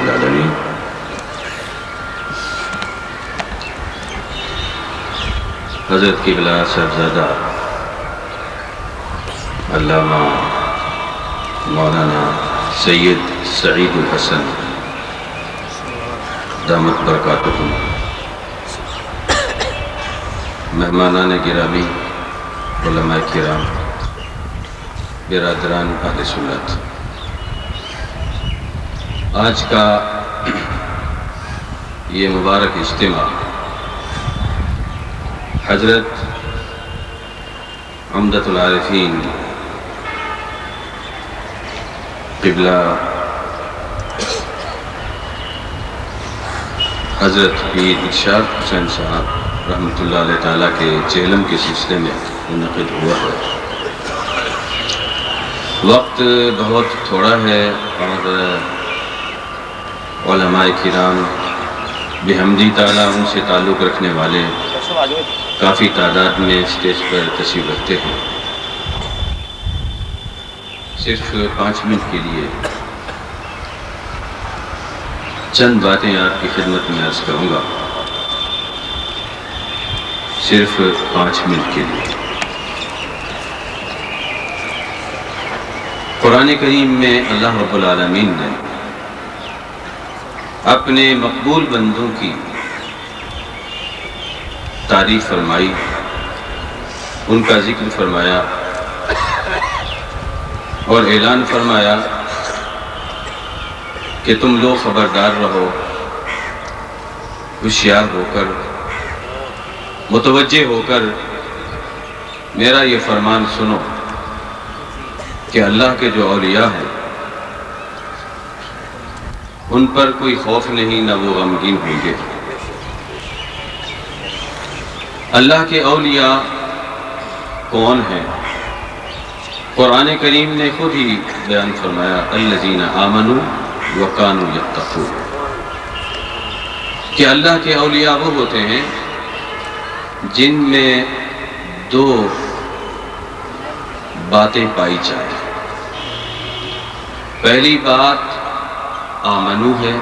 رب العالمین۔ حضرت قبلہ صاحبزادہ علامہ مولانا سید سعید الحسن دامت برکاتہم، مہمانان گرامی، علماء کرام، برادران اہل سنت، آج کا یہ مبارک اجتماع حضرت عمدۃ العارفین قبلہ حضرت پیر ارشاد حسین صاحب رحمۃ اللہ علیہ تعالیٰ کے چہلم کے سلسلے میں منعقد ہوا ہے۔ وقت بہت تھوڑا ہے اور علماء کرام بحمدی تعالیٰ ان سے تعلق رکھنے والے کافی تعداد میں اسٹیج پر تشریف رکھتے ہیں۔ صرف 5 منٹ کے لیے چند باتیں آپ کی خدمت میں عرض کروں گا، صرف 5 منٹ کے لیے۔ قرآن کریم میں اللہ رب العالمین نے اپنے مقبول بندوں کی تعریف فرمائی، ان کا ذکر فرمایا اور اعلان فرمایا کہ تم لوگ خبردار رہو، ہوشیار ہو کر، متوجہ ہو کر میرا یہ فرمان سنو کہ اللہ کے جو اولیاء ہیں ان پر کوئی خوف نہیں، نہ وہ غمگین ہوں گے۔ اللہ کے اولیاء کون ہیں؟ قرآن کریم نے خود ہی بیان فرمایا، الذین آمنوا وکانوا یتقون، کہ اللہ کے اولیاء وہ ہوتے ہیں جن میں 2 باتیں پائی جائیں۔ پہلی بات آمنو ہے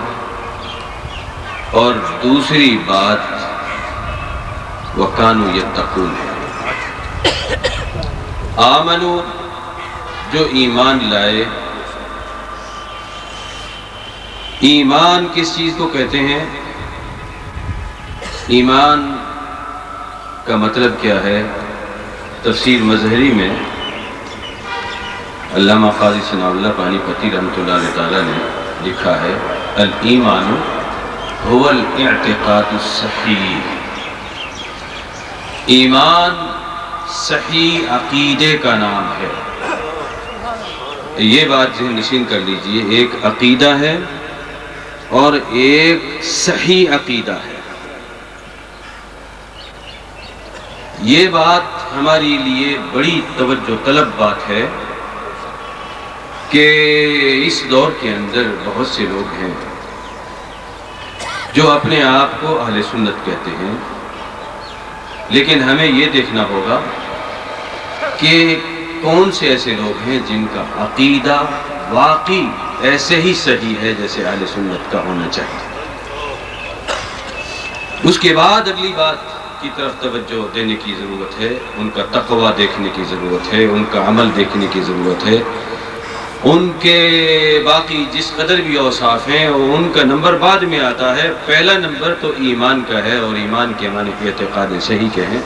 اور دوسری بات وکانوا یتقون ہے۔ آمنو جو ایمان لائے، ایمان کس چیز کو کہتے ہیں؟ ایمان کا مطلب کیا ہے؟ تفسیر مظہری میں علامہ قاضی ثناء اللہ پانی پتی رحمۃ اللہ علیہ تعالیٰ نے لکھا ہے، الایمان هو الاعتقاد الصحیح، ایمان صحیح عقیدے کا نام ہے۔ یہ بات ذہن نشین کر لیجئے، ایک عقیدہ ہے اور ایک صحیح عقیدہ ہے۔ یہ بات ہمارے لیے بڑی توجہ طلب بات ہے کہ اس دور کے اندر بہت سے لوگ ہیں جو اپنے آپ کو اہل سنت کہتے ہیں، لیکن ہمیں یہ دیکھنا ہوگا کہ کون سے ایسے لوگ ہیں جن کا عقیدہ واقعی ایسے ہی صحیح ہے جیسے اہل سنت کا ہونا چاہیے۔ اس کے بعد اگلی بات کی طرف توجہ دینے کی ضرورت ہے، ان کا تقوی دیکھنے کی ضرورت ہے، ان کا عمل دیکھنے کی ضرورت ہے، ان کے باقی جس قدر بھی اوصاف ہیں ان کا نمبر بعد میں آتا ہے۔ پہلا نمبر تو ایمان کا ہے، اور ایمان کے معنی اعتقاد صحیح کے ہیں،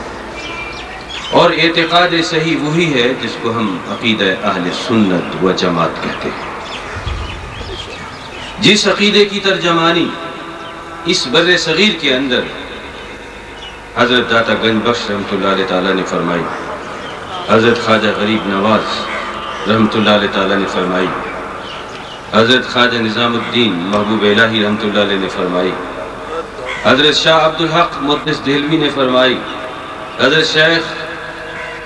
اور اعتقاد صحیح وہی ہے جس کو ہم عقیدہ اہل سنت و جماعت کہتے ہیں۔ جس عقیدے کی ترجمانی اس بر صغیر کے اندر حضرت داتا گنج بخش رحمۃ اللہ علیہ تعالیٰ نے فرمائی، حضرت خواجہ غریب نواز رحمۃ اللہ علیہ تعالیٰ نے فرمائی، حضرت خواجہ نظام الدین محبوب الہی رحمۃ اللہ علیہ نے فرمائی، حضرت شاہ عبدالحق محدث دہلوی نے فرمائی، حضرت شیخ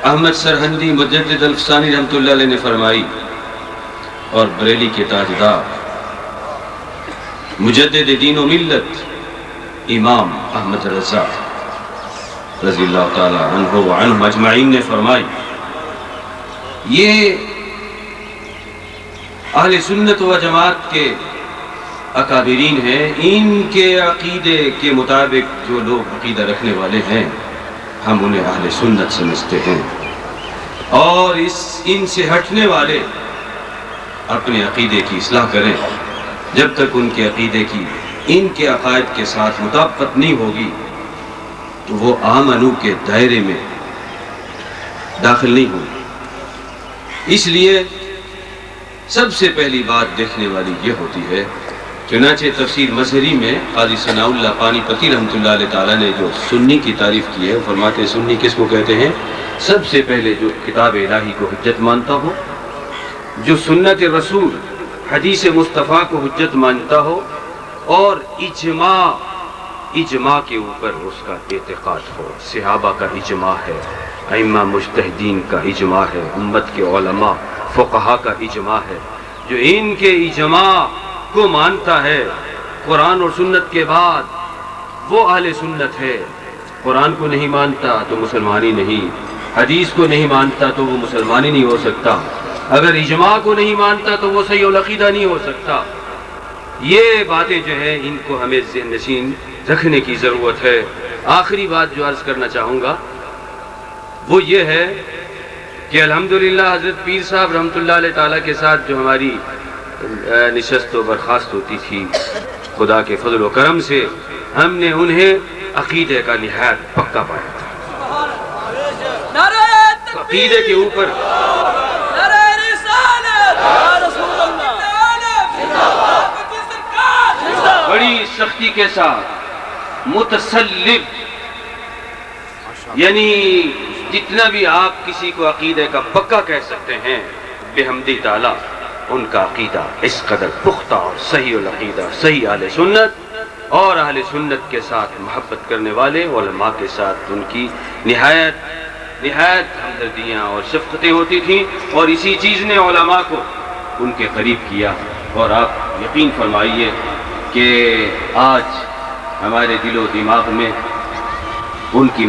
احمد سرہندی مجدد الفسانی رحمۃ اللہ علیہ نے فرمائی، اور بریلی کے تاجدار مجدد دین و ملت امام احمد رضا رضی اللہ تعالی عنہ وعنہم اجمعین نے فرمائی۔ یہ اہل سنت و جماعت کے اکابرین ہیں، ان کے عقیدے کے مطابق جو لوگ عقیدہ رکھنے والے ہیں ہم انہیں اہل سنت سمجھتے ہیں، اور ان سے ہٹنے والے اپنے عقیدے کی اصلاح کریں۔ جب تک ان کے عقیدے کی ان کے عقائد کے ساتھ مطابقت نہیں ہوگی تو وہ آمنو کے دائرے میں داخل نہیں ہوگی۔ اس لیے سب سے پہلی بات دیکھنے والی یہ ہوتی ہے، چنانچہ تفسیر مظہری میں قاضی ثناء اللہ پانی پتی رحمۃ اللہ علیہ تعالیٰ نے جو سنی کی تعریف کی ہے، وہ فرماتے ہیں سنی کس کو کہتے ہیں؟ سب سے پہلے جو کتاب الہی کو حجت مانتا ہو، جو سنت رسول حدیث مصطفیٰ کو حجت مانتا ہو، اور اجماع کے اوپر اس کا اعتقاد ہو۔ صحابہ کا اجماع ہے، ائمہ مجتہدین کا اجماع ہے، امت کے علماء فقہا کا اجماع ہے، جو ان کے اجماع کو مانتا ہے قرآن اور سنت کے بعد وہ اہل سنت ہے۔ قرآن کو نہیں مانتا تو مسلمان ہی نہیں، حدیث کو نہیں مانتا تو وہ مسلمان ہی نہیں ہو سکتا، اگر اجماع کو نہیں مانتا تو وہ صحیح العقیدہ نہیں ہو سکتا۔ یہ باتیں جو ہیں ان کو ہمیں ذہن نشین رکھنے کی ضرورت ہے۔ آخری بات جو عرض کرنا چاہوں گا وہ یہ ہے کہ الحمدللہ حضرت پیر صاحب رحمۃ اللہ علیہ تعالیٰ کے ساتھ جو ہماری نشست و برخاست ہوتی تھی، خدا کے فضل و کرم سے ہم نے انہیں عقیدے کا نہایت پکا پایا تھا۔ عقیدے کے اوپر بڑی سختی کے ساتھ متسلب، یعنی جتنا بھی آپ کسی کو عقیدے کا پکا کہہ سکتے ہیں، بحمدی تعالیٰ ان کا عقیدہ اس قدر پختہ اور صحیح العقیدہ، صحیح اہل سنت اور اہل سنت کے ساتھ محبت کرنے والے علماء کے ساتھ ان کی نہایت ہمدردیاں اور شفقتیں ہوتی تھیں، اور اسی چیز نے علماء کو ان کے قریب کیا۔ اور آپ یقین فرمائیے کہ آج ہمارے دل و دماغ میں ان کی